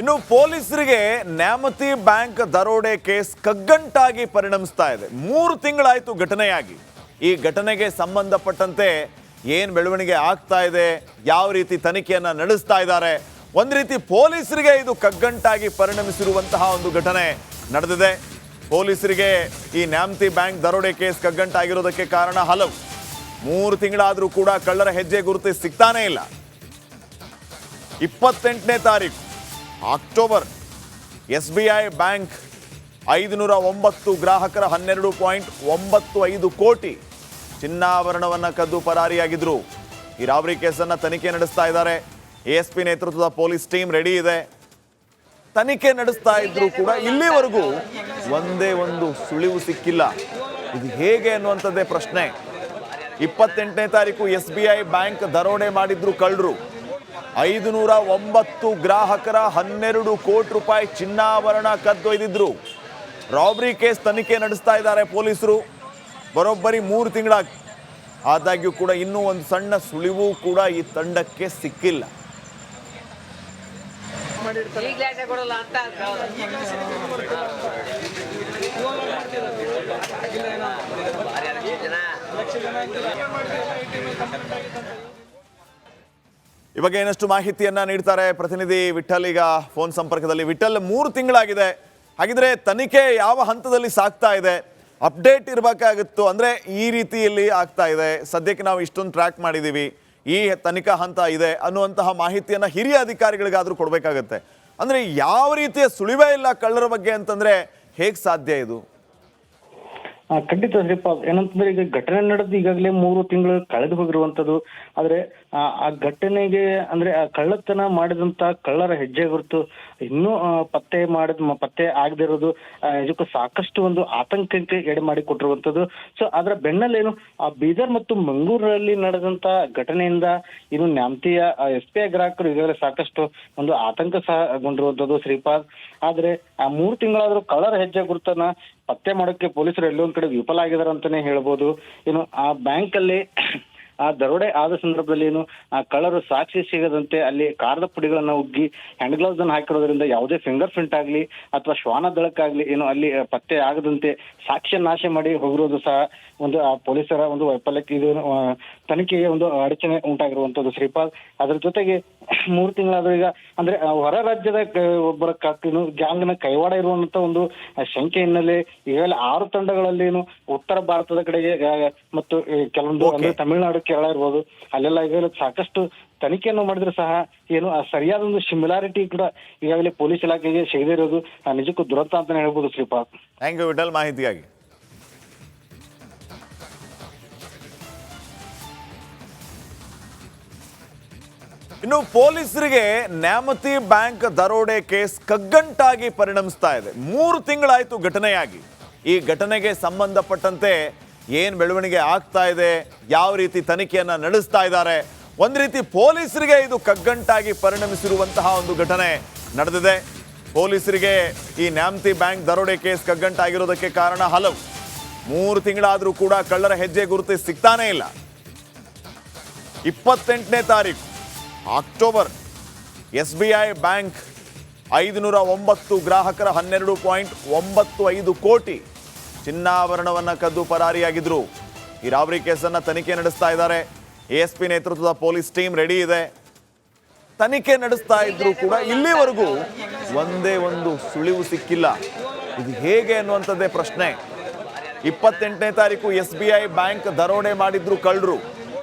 ಇನ್ನು ಪೊಲೀಸರಿಗೆ ನ್ಯಾಮತಿ ಬ್ಯಾಂಕ್ ದರೋಡೆ ಕೇಸ್ ಕಗ್ಗಂಟಾಗಿ ಪರಿಣಮಿಸ್ತಾ ಇದೆ. 3 ತಿಂಗಳಾಯಿತು ಘಟನೆಯಾಗಿ. ಈ ಘಟನೆಗೆ ಸಂಬಂಧಪಟ್ಟಂತೆ ಏನು ಬೆಳವಣಿಗೆ ಆಗ್ತಾ ಇದೆ, ಯಾವ ರೀತಿ ತನಿಖೆಯನ್ನು ನಡೆಸ್ತಾ ಇದ್ದಾರೆ, ಒಂದು ರೀತಿ ಪೊಲೀಸರಿಗೆ ಇದು ಕಗ್ಗಂಟಾಗಿ ಪರಿಣಮಿಸಿರುವಂತಹ ಒಂದು ಘಟನೆ ನಡೆದಿದೆ. ಪೊಲೀಸರಿಗೆ ಈ ನ್ಯಾಮತಿ ಬ್ಯಾಂಕ್ ದರೋಡೆ ಕೇಸ್ ಕಗ್ಗಂಟಾಗಿರೋದಕ್ಕೆ ಕಾರಣ ಹಲವು. 3 ತಿಂಗಳಾದರೂ ಕೂಡ ಕಳ್ಳರ ಹೆಜ್ಜೆ ಗುರುತು ಸಿಗ್ತಾನೇ ಇಲ್ಲ. 28ನೇ ತಾರೀಕು ಅಕ್ಟೋಬರ್ SBI ಬ್ಯಾಂಕ್ 509 ಗ್ರಾಹಕರ 12.95 ಕೋಟಿ ಚಿನ್ನಾಭರಣವನ್ನು ಕದ್ದು ಪರಾರಿಯಾಗಿದ್ರು. ಈ ರಾಬರಿ ಕೇಸನ್ನು ತನಿಖೆ ನಡೆಸ್ತಾ ಇದ್ದಾರೆ. ASP ನೇತೃತ್ವದ ಪೊಲೀಸ್ ಟೀಮ್ ರೆಡಿ ಇದೆ. ತನಿಖೆ ನಡೆಸ್ತಾ ಇದ್ರು ಕೂಡ ಇಲ್ಲಿವರೆಗೂ ಒಂದೇ ಒಂದು ಸುಳಿವು ಸಿಕ್ಕಿಲ್ಲ. ಇದು ಹೇಗೆ ಅನ್ನುವಂಥದ್ದೇ ಪ್ರಶ್ನೆ. 28ನೇ ತಾರೀಕು SBI ಬ್ಯಾಂಕ್ ದರೋಡೆ ಮಾಡಿದ್ರು ಕಳ್ಳರು. 509 ಗ್ರಾಹಕರ 12 ಕೋಟಿ ರೂಪಾಯಿ ಚಿನ್ನಾಭರಣ ಕದ್ದೊಯ್ದಿದ್ರು. ರಾಬರಿ ಕೇಸ್ ತನಿಖೆ ನಡೆಸ್ತಾ ಇದ್ದಾರೆ ಪೊಲೀಸರು. ಬರೋಬ್ಬರಿ 3 ತಿಂಗಳಾಗಿ. ಆದಾಗ್ಯೂ ಕೂಡ ಇನ್ನೂ ಒಂದು ಸಣ್ಣ ಸುಳಿವು ಕೂಡ ಈ ತಂಡಕ್ಕೆ ಸಿಕ್ಕಿಲ್ಲ. ಈ ಬಗ್ಗೆ ಏನಷ್ಟು ಮಾಹಿತಿಯನ್ನ ನೀಡ್ತಾರೆ ಪ್ರತಿನಿಧಿ ವಿಠಲ್ ಈಗ ಫೋನ್ ಸಂಪರ್ಕದಲ್ಲಿ. ವಿಠಲ್, 3 ತಿಂಗಳಾಗಿದೆ. ಹಾಗಿದ್ರೆ ತನಿಖೆ ಯಾವ ಹಂತದಲ್ಲಿ ಸಾಗ್ತಾ ಇದೆ? ಅಪ್ಡೇಟ್ ಇರಬೇಕಾಗಿತ್ತು. ಅಂದ್ರೆ ಈ ರೀತಿಯಲ್ಲಿ ಆಗ್ತಾ ಇದೆ, ಸದ್ಯಕ್ಕೆ ನಾವು ಇಷ್ಟೊಂದು ಟ್ರ್ಯಾಕ್ ಮಾಡಿದೀವಿ, ಈ ತನಿಖಾ ಹಂತ ಇದೆ ಅನ್ನುವಂತಹ ಮಾಹಿತಿಯನ್ನ ಹಿರಿಯ ಅಧಿಕಾರಿಗಳಿಗಾದ್ರೂ ಕೊಡಬೇಕಾಗತ್ತೆ. ಅಂದ್ರೆ ಯಾವ ರೀತಿಯ ಸುಳಿವೇ ಇಲ್ಲ ಕಳ್ಳರ ಬಗ್ಗೆ ಅಂತಂದ್ರೆ ಹೇಗೆ ಸಾಧ್ಯ ಇದು? ಖಂಡಿತ ಶ್ರೀಪಾದ್, ಏನಂತಂದ್ರೆ ಈಗ ಘಟನೆ ನಡೆದು ಈಗಾಗಲೇ 3 ತಿಂಗಳು ಕಳೆದು ಹೋಗಿರುವಂತದ್ದು. ಆದ್ರೆ ಆ ಘಟನೆಗೆ ಅಂದ್ರೆ ಆ ಕಳ್ಳತನ ಮಾಡಿದಂತ ಕಳ್ಳರ ಹೆಜ್ಜೆ ಗುರುತು ಇನ್ನೂ ಪತ್ತೆ ಆಗದಿರೋದು ಇದಕ್ಕೂ ಸಾಕಷ್ಟು ಒಂದು ಆತಂಕಕ್ಕೆ ಎಡೆ ಮಾಡಿ ಕೊಟ್ಟಿರುವಂತದ್ದು. ಸೊ ಅದರ ಬೆನ್ನಲ್ಲೇನು ಆ ಬೀದರ್ ಮತ್ತು ಮಂಗಳೂರಲ್ಲಿ ನಡೆದಂತ ಘಟನೆಯಿಂದ ಇನ್ನು ನ್ಯಾಮತಿಯ SBI ಗ್ರಾಹಕರು ಈಗಾಗಲೇ ಸಾಕಷ್ಟು ಒಂದು ಆತಂಕ ಸಹಗೊಂಡಿರುವಂತದ್ದು ಶ್ರೀಪಾದ್. ಆದ್ರೆ ಆ 3 ತಿಂಗಳಾದ್ರೂ ಕಳ್ಳರ ಹೆಜ್ಜೆ ಗುರುತನ್ನ ಪತ್ತೆ ಮಾಡೋಕೆ ಪೊಲೀಸರು ಎಲ್ಲೊಂದ್ ಕಡೆ ವಿಫಲ ಆಗಿದ್ದಾರೆ ಅಂತಾನೆ ಹೇಳ್ಬೋದು. ಇನ್ನು ಆ ಬ್ಯಾಂಕ್ ಅಲ್ಲಿ ಆ ದರೋಡೆ ಆದ ಸಂದರ್ಭದಲ್ಲಿ ಏನು ಆ ಕಳ್ಳರು ಸಾಕ್ಷಿ ಸಿಗದಂತೆ ಅಲ್ಲಿ ಕಾರದ ಪುಡಿಗಳನ್ನ ಉಗ್ಗಿ ಹ್ಯಾಂಡ್ ಗ್ಲೌಸ್ ಅನ್ನು ಹಾಕಿರೋದ್ರಿಂದ ಯಾವುದೇ ಫಿಂಗರ್ ಪ್ರಿಂಟ್ ಆಗ್ಲಿ ಅಥವಾ ಶ್ವಾನ ದಳಕ್ಕಾಗ್ಲಿ ಏನು ಅಲ್ಲಿ ಪತ್ತೆ ಆಗದಂತೆ ಸಾಕ್ಷ್ಯ ನಾಶ ಮಾಡಿ ಹೋಗಿರೋದು ಸಹ ಒಂದು ಆ ಪೊಲೀಸರ ಒಂದು ವೈಫಲ್ಯಕ್ಕೆ ಇದು ತನಿಖೆಗೆ ಒಂದು ಅಡಚಣೆ ಉಂಟಾಗಿರುವಂತದ್ದು ಶ್ರೀಪಾದ್. ಅದ್ರ ಜೊತೆಗೆ 3 ತಿಂಗಳಾದ್ರೂ ಈಗ ಅಂದ್ರೆ ಹೊರ ರಾಜ್ಯದ ಒಬ್ಬರ ಗ್ಯಾಂಗ್ನ ಕೈವಾಡ ಇರುವಂತ ಒಂದು ಶಂಕೆ ಹಿನ್ನೆಲೆ ಈಗಾಗಲೇ 6 ತಂಡಗಳಲ್ಲಿ ಏನು ಉತ್ತರ ಭಾರತದ ಕಡೆಗೆ ಮತ್ತು ಕೆಲವೊಂದು ಅಂದ್ರೆ ತಮಿಳುನಾಡು, ಕೇರಳ ಇರ್ಬೋದು, ಅಲ್ಲೆಲ್ಲ ಈಗಾಗಲೇ ಸಾಕಷ್ಟು ತನಿಖೆಯನ್ನು ಮಾಡಿದ್ರೆ ಸಹ ಏನು ಸರಿಯಾದ ಒಂದು ಸಿಮಿಲಾರಿಟಿ ಕೂಡ ಈಗಾಗಲೇ ಪೊಲೀಸ್ ಇಲಾಖೆಗೆ ಸಿಗದಿರೋದು ನಿಜಕ್ಕೂ ದುರಂತ ಅಂತಾನೆ ಹೇಳ್ಬೋದು ಶ್ರೀಪಾದ್. ಥ್ಯಾಂಕ್ ಯು ವಿಠಲ್ ಮಾಹಿತಿಗಾಗಿ. ಇನ್ನು ಪೊಲೀಸರಿಗೆ ನ್ಯಾಮತಿ ಬ್ಯಾಂಕ್ ದರೋಡೆ ಕೇಸ್ ಕಗ್ಗಂಟಾಗಿ ಪರಿಣಮಿಸ್ತಾ ಇದೆ. 3 ತಿಂಗಳಾಯಿತು ಘಟನೆಯಾಗಿ. ಈ ಘಟನೆಗೆ ಸಂಬಂಧಪಟ್ಟಂತೆ ಏನು ಬೆಳವಣಿಗೆ ಆಗ್ತಾ ಇದೆ, ಯಾವ ರೀತಿ ತನಿಖೆಯನ್ನ ನಡೆಸ್ತಾ ಇದ್ದಾರೆ, ಒಂದು ರೀತಿ ಪೊಲೀಸರಿಗೆ ಇದು ಕಗ್ಗಂಟಾಗಿ ಪರಿಣಮಿಸಿರುವಂತಹ ಒಂದು ಘಟನೆ ನಡೆದಿದೆ. ಪೊಲೀಸರಿಗೆ ಈ ನ್ಯಾಮತಿ ಬ್ಯಾಂಕ್ ದರೋಡೆ ಕೇಸ್ ಕಗ್ಗಂಟಾಗಿರೋದಕ್ಕೆ ಕಾರಣ ಹಲವು. 3 ತಿಂಗಳಾದರೂ ಕೂಡ ಕಳ್ಳರ ಹೆಜ್ಜೆ ಗುರುತು ಸಿಗ್ತಾನೇ ಇಲ್ಲ. 28ನೇ ತಾರೀಕು ಅಕ್ಟೋಬರ್ SBI ಬ್ಯಾಂಕ್ 509 ಗ್ರಾಹಕರ 12.95 ಕೋಟಿ ಚಿನ್ನಾಭರಣವನ್ನು ಕದ್ದು ಪರಾರಿಯಾಗಿದ್ರು. ಈ ರಾಬರಿ ಕೇಸನ್ನು ತನಿಖೆ ನಡೆಸ್ತಾ ಇದ್ದಾರೆ. ASP ನೇತೃತ್ವದ ಪೊಲೀಸ್ ಟೀಮ್ ರೆಡಿ ಇದೆ. ತನಿಖೆ ನಡೆಸ್ತಾ ಇದ್ರು ಕೂಡ ಇಲ್ಲಿವರೆಗೂ ಒಂದೇ ಒಂದು ಸುಳಿವು ಸಿಕ್ಕಿಲ್ಲ. ಇದು ಹೇಗೆ ಅನ್ನುವಂಥದ್ದೇ ಪ್ರಶ್ನೆ. 28ನೇ ತಾರೀಕು SBI ಬ್ಯಾಂಕ್ ದರೋಡೆ ಮಾಡಿದ್ರು ಕಳ್ಳರು.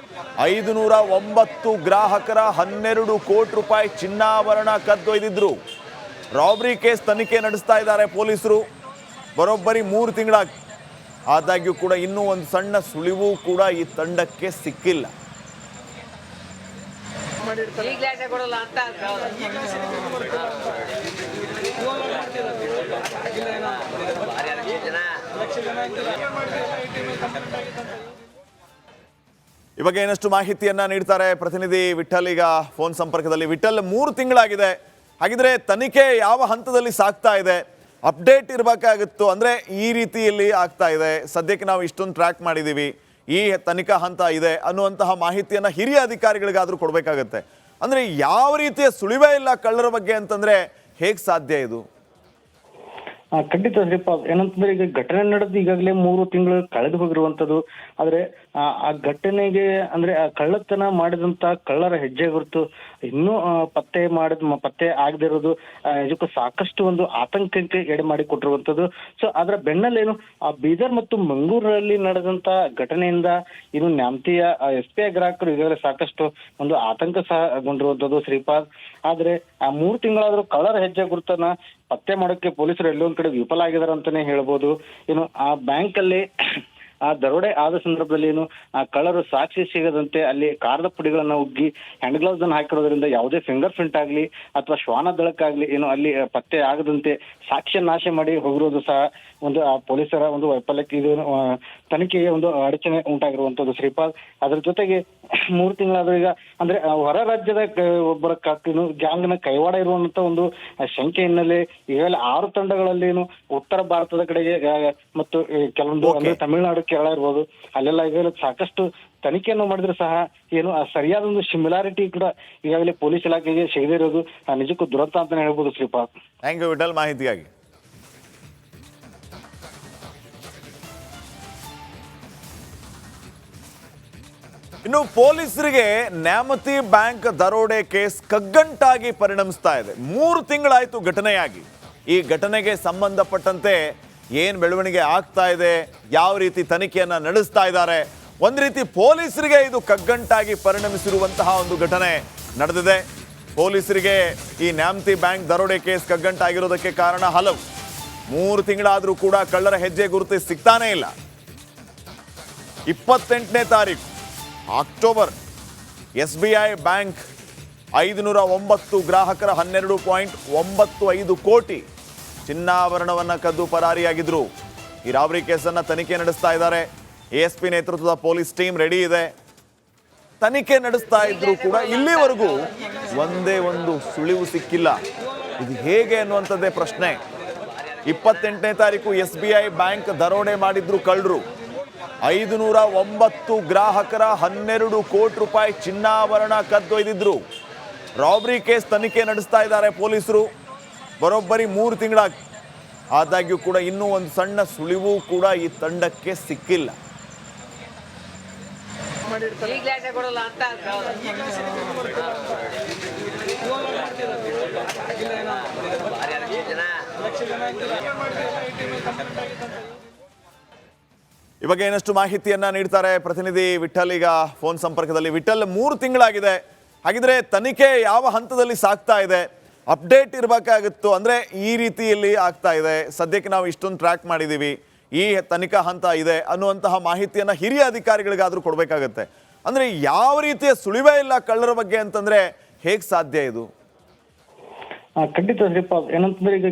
509 ಗ್ರಾಹಕರ 12 ಕೋಟಿ ರೂಪಾಯಿ ಚಿನ್ನಾಭರಣ ಕದ್ದೊಯ್ದಿದ್ರು. ರಾಬರಿ ಕೇಸ್ ತನಿಖೆ ನಡೆಸ್ತಾ ಇದ್ದಾರೆ ಪೊಲೀಸರು. ಬರೋಬ್ಬರಿ 3 ತಿಂಗಳಾಗಿ. ಆದಾಗ್ಯೂ ಕೂಡ ಇನ್ನೂ ಒಂದು ಸಣ್ಣ ಸುಳಿವು ಕೂಡ ಈ ತಂಡಕ್ಕೆ ಸಿಕ್ಕಿಲ್ಲ. ಈ ಬಗ್ಗೆ ಏನಷ್ಟು ಮಾಹಿತಿಯನ್ನ ನೀಡ್ತಾರೆ ಪ್ರತಿನಿಧಿ ವಿಠಲ್ ಈಗ ಫೋನ್ ಸಂಪರ್ಕದಲ್ಲಿ. ವಿಠಲ್, 3 ತಿಂಗಳಾಗಿದೆ. ಹಾಗಿದ್ರೆ ತನಿಖೆ ಯಾವ ಹಂತದಲ್ಲಿ ಸಾಗ್ತಾ ಇದೆ? ಅಪ್ಡೇಟ್ ಇರಬೇಕಾಗಿತ್ತು. ಅಂದ್ರೆ ಈ ರೀತಿಯಲ್ಲಿ ಆಗ್ತಾ ಇದೆ, ಸದ್ಯಕ್ಕೆ ನಾವು ಇಷ್ಟೊಂದು ಟ್ರ್ಯಾಕ್ ಮಾಡಿದೀವಿ, ಈ ತನಿಖಾ ಹಂತ ಇದೆ ಅನ್ನುವಂತಹ ಮಾಹಿತಿಯನ್ನ ಹಿರಿಯ ಅಧಿಕಾರಿಗಳಿಗಾದ್ರೂ ಕೊಡಬೇಕಾಗತ್ತೆ. ಅಂದ್ರೆ ಯಾವ ರೀತಿಯ ಸುಳಿವೇ ಇಲ್ಲ ಕಳ್ಳರ ಬಗ್ಗೆ ಅಂತಂದ್ರೆ ಹೇಗೆ ಸಾಧ್ಯ ಇದು? ಖಂಡಿತ ಶ್ರೀಪ, ಏನಂತಂದ್ರೆ ಈಗ ಘಟನೆ ನಡೆದು ಈಗಾಗಲೇ 3 ತಿಂಗಳು ಕಳೆದು ಹೋಗಿರುವಂತದ್ದು. ಆದ್ರೆ ಆ ಘಟನೆಗೆ ಅಂದ್ರೆ ಆ ಕಳ್ಳತನ ಮಾಡಿದಂತ ಕಳ್ಳರ ಹೆಜ್ಜೆ ಗುರುತು ಇನ್ನೂ ಪತ್ತೆ ಆಗದಿರೋದು ಇದಕ್ಕೂ ಸಾಕಷ್ಟು ಒಂದು ಆತಂಕಕ್ಕೆ ಎಡೆ ಮಾಡಿ ಕೊಟ್ಟಿರುವಂತದ್ದು. ಸೊ ಅದರ ಬೆನ್ನಲ್ಲೇನು ಆ ಬೀದರ್ ಮತ್ತು ಮಂಗಳೂರಲ್ಲಿ ನಡೆದಂತ ಘಟನೆಯಿಂದ ಇನ್ನು ನ್ಯಾಮತಿಯ SBI ಗ್ರಾಹಕರು ಈಗಾಗಲೇ ಸಾಕಷ್ಟು ಒಂದು ಆತಂಕ ಸಹಗೊಂಡಿರುವಂತದ್ದು ಶ್ರೀಪಾದ್. ಆದ್ರೆ ಆ 3 ತಿಂಗಳಾದ್ರೂ ಕಳ್ಳರ ಹೆಜ್ಜೆ ಗುರುತನ್ನ ಪತ್ತೆ ಮಾಡೋಕೆ ಪೊಲೀಸರು ಎಲ್ಲೊಂದ್ ಕಡೆ ವಿಫಲ ಆಗಿದಾರೆ ಅಂತಾನೆ ಹೇಳ್ಬೋದು. ಇನ್ನು ಆ ಬ್ಯಾಂಕ್ ಅಲ್ಲಿ ಆ ದರೋಡೆ ಆದ ಸಂದರ್ಭದಲ್ಲಿ ಏನು ಆ ಕಳ್ಳರು ಸಾಕ್ಷಿ ಸಿಗದಂತೆ ಅಲ್ಲಿ ಕಾರದ ಪುಡಿಗಳನ್ನ ಉಗ್ಗಿ ಹ್ಯಾಂಡ್ ಗ್ಲೌಸ್ ಅನ್ನು ಹಾಕಿರೋದ್ರಿಂದ ಯಾವುದೇ ಫಿಂಗರ್ ಪ್ರಿಂಟ್ ಆಗ್ಲಿ ಅಥವಾ ಶ್ವಾನ ದಳಕ್ಕಾಗ್ಲಿ ಏನು ಅಲ್ಲಿ ಪತ್ತೆ ಆಗದಂತೆ ಸಾಕ್ಷ್ಯ ನಾಶ ಮಾಡಿ ಹೋಗಿರೋದು ಸಹ ಒಂದು ಆ ಪೊಲೀಸರ ಒಂದು ವೈಫಲ್ಯಕ್ಕೆ ಇದು ತನಿಖೆಗೆ ಒಂದು ಅಡಚಣೆ ಉಂಟಾಗಿರುವಂತದ್ದು ಶ್ರೀಪಾದ್. ಅದ್ರ ಜೊತೆಗೆ 3 ತಿಂಗಳಾದ್ರೂ ಈಗ ಅಂದ್ರೆ ಹೊರ ರಾಜ್ಯದ ಒಬ್ಬರ ಗ್ಯಾಂಗ್ ನ ಕೈವಾಡ ಇರುವಂತ ಒಂದು ಶಂಕೆ ಹಿನ್ನೆಲೆ ಈಗಾಗಲೇ 6 ತಂಡಗಳಲ್ಲಿ ಏನು ಉತ್ತರ ಭಾರತದ ಕಡೆಗೆ ಮತ್ತು ಕೆಲವೊಂದು ಅಂದ್ರೆ ತಮಿಳುನಾಡು, ಕೇರಳ ಇರ್ಬೋದು, ಅಲ್ಲೆಲ್ಲ ಈಗಾಗಲೇ ಸಾಕಷ್ಟು ತನಿಖೆಯನ್ನು ಮಾಡಿದ್ರು ಸಹ ಏನು ಸರಿಯಾದ ಒಂದು ಸಿಮಿಲಾರಿಟಿ ಕೂಡ ಈಗಾಗಲೇ ಪೊಲೀಸ್ ಇಲಾಖೆಗೆ ಸಿಗದಿರೋದು ನಿಜಕ್ಕೂ ದುರಂತ ಅಂತಾನೆ ಹೇಳ್ಬೋದು ಶ್ರೀಪಾದ್. ಥ್ಯಾಂಕ್ ಯು ವಿಠಲ್ ಮಾಹಿತಿಗಾಗಿ. ಇನ್ನು ಪೊಲೀಸರಿಗೆ ನ್ಯಾಮತಿ ಬ್ಯಾಂಕ್ ದರೋಡೆ ಕೇಸ್ ಕಗ್ಗಂಟಾಗಿ ಪರಿಣಮಿಸ್ತಾ ಇದೆ. 3 ತಿಂಗಳಾಯ್ತು ಘಟನೆಯಾಗಿ. ಈ ಘಟನೆಗೆ ಸಂಬಂಧಪಟ್ಟಂತೆ ಏನು ಬೆಳವಣಿಗೆ ಆಗ್ತಾ ಇದೆ, ಯಾವ ರೀತಿ ತನಿಖೆಯನ್ನ ನಡೆಸ್ತಾ ಇದ್ದಾರೆ, ಒಂದು ರೀತಿ ಪೊಲೀಸರಿಗೆ ಇದು ಕಗ್ಗಂಟಾಗಿ ಪರಿಣಮಿಸಿರುವಂತಹ ಒಂದು ಘಟನೆ ನಡೆದಿದೆ. ಪೊಲೀಸರಿಗೆ ಈ ನ್ಯಾಮತಿ ಬ್ಯಾಂಕ್ ದರೋಡೆ ಕೇಸ್ ಕಗ್ಗಂಟಾಗಿರೋದಕ್ಕೆ ಕಾರಣ ಹಲವು. 3 ತಿಂಗಳಾದರೂ ಕೂಡ ಕಳ್ಳರ ಹೆಜ್ಜೆ ಗುರುತು ಸಿಗ್ತಾನೇ ಇಲ್ಲ. 28ನೇ ತಾರೀಕು ಅಕ್ಟೋಬರ್ SBI ಬ್ಯಾಂಕ್ 509 ಗ್ರಾಹಕರ 12.95 ಕೋಟಿ ಚಿನ್ನಾಭರಣವನ್ನು ಕದ್ದು ಪರಾರಿಯಾಗಿದ್ರು. ಈ ರಾಬರಿ ಕೇಸನ್ನು ತನಿಖೆ ನಡೆಸ್ತಾ ಇದ್ದಾರೆ. ASP ನೇತೃತ್ವದ ಪೊಲೀಸ್ ಟೀಮ್ ರೆಡಿ ಇದೆ. ತನಿಖೆ ನಡೆಸ್ತಾ ಇದ್ರು ಕೂಡ ಇಲ್ಲಿವರೆಗೂ ಒಂದೇ ಒಂದು ಸುಳಿವು ಸಿಕ್ಕಿಲ್ಲ. ಇದು ಹೇಗೆ ಅನ್ನುವಂಥದ್ದೇ ಪ್ರಶ್ನೆ. 28ನೇ ತಾರೀಕು SBI ಬ್ಯಾಂಕ್ ದರೋಡೆ ಮಾಡಿದ್ರು ಕಳ್ಳರು. 509 ಗ್ರಾಹಕರ 12 ಕೋಟಿ ರೂಪಾಯಿ ಚಿನ್ನಾಭರಣ ಕದ್ದೊಯ್ದಿದ್ರು. ರಾಬರಿ ಕೇಸ್ ತನಿಖೆ ನಡೆಸ್ತಾ ಇದ್ದಾರೆ ಪೊಲೀಸರು. ಬರೋಬ್ಬರಿ 3 ತಿಂಗಳ ಆದಾಗ್ಯೂ ಕೂಡ ಇನ್ನೂ ಒಂದು ಸಣ್ಣ ಸುಳಿವು ಕೂಡ ಈ ತಂಡಕ್ಕೆ ಸಿಕ್ಕಿಲ್ಲ. ಈ ಬಗ್ಗೆ ಇನ್ನಷ್ಟು ಮಾಹಿತಿಯನ್ನ ನೀಡ್ತಾರೆ ಪ್ರತಿನಿಧಿ ವಿಠಲ್. ಈಗ ಫೋನ್ ಸಂಪರ್ಕದಲ್ಲಿ ವಿಠಲ್, 3 ತಿಂಗಳಾಗಿದೆ, ಹಾಗಿದ್ರೆ ತನಿಖೆ ಯಾವ ಹಂತದಲ್ಲಿ ಸಾಗ್ತಾ ಇದೆ? ಅಪ್ಡೇಟ್ ಇರಬೇಕಾಗಿತ್ತು. ಅಂದ್ರೆ ಈ ರೀತಿಯಲ್ಲಿ ಆಗ್ತಾ ಇದೆ, ಸದ್ಯಕ್ಕೆ ನಾವು ಇಷ್ಟೊಂದು ಟ್ರ್ಯಾಕ್ ಮಾಡಿದೀವಿ, ಈ ತನಿಖಾ ಹಂತ ಇದೆ ಅನ್ನುವಂತಹ ಮಾಹಿತಿಯನ್ನ ಹಿರಿಯ ಅಧಿಕಾರಿಗಳಿಗಾದ್ರೂ ಕೊಡಬೇಕಾಗತ್ತೆ. ಅಂದ್ರೆ ಯಾವ ರೀತಿಯ ಸುಳಿವೇ ಇಲ್ಲ ಕಳ್ಳರ ಬಗ್ಗೆ ಅಂತಂದ್ರೆ ಹೇಗೆ ಸಾಧ್ಯ ಇದು? ಖಂಡಿತ ಶ್ರೀಪಾದ್, ಏನಂತಂದ್ರೆ ಈಗ